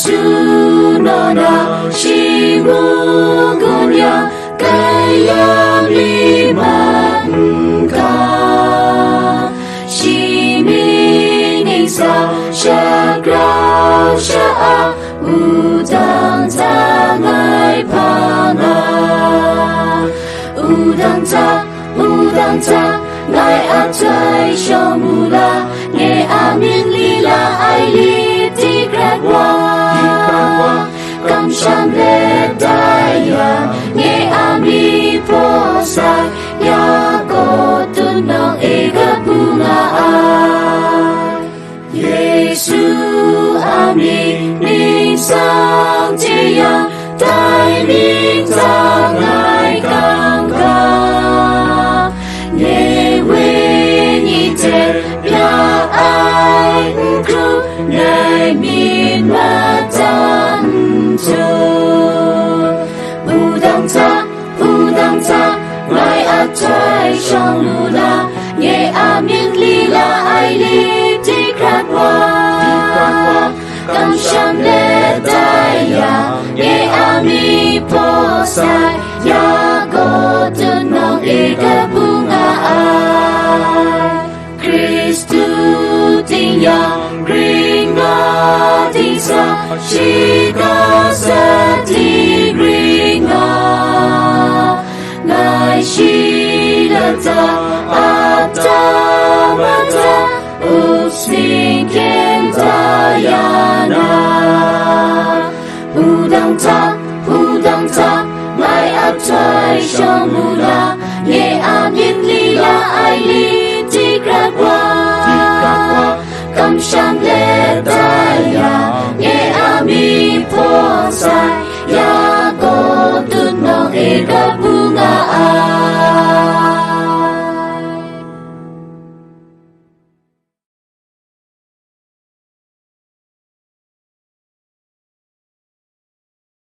Yesu nona shimugunya kaya limanka shiminisa shagrau shaa udang tangai panga udang ta ngai atai shamula nghe amin lila ai li ti krakwa kam sham le daya nghe ami posa ya ko tunang ega bunga Yesu ami ning sang tia tai ning sang ngai kang ka nghe we ni te pia ai kru ngai min ma tan tu udang ta ngai atai shong lula nghe amin lila ai li ti krakwa kam sham le daya nghe ami posa ya go tunong ega bunga Kristu ting yang ringa disa shika sa ting ringa ngai shilata atamata using kentayana udang ta ngai atai shamula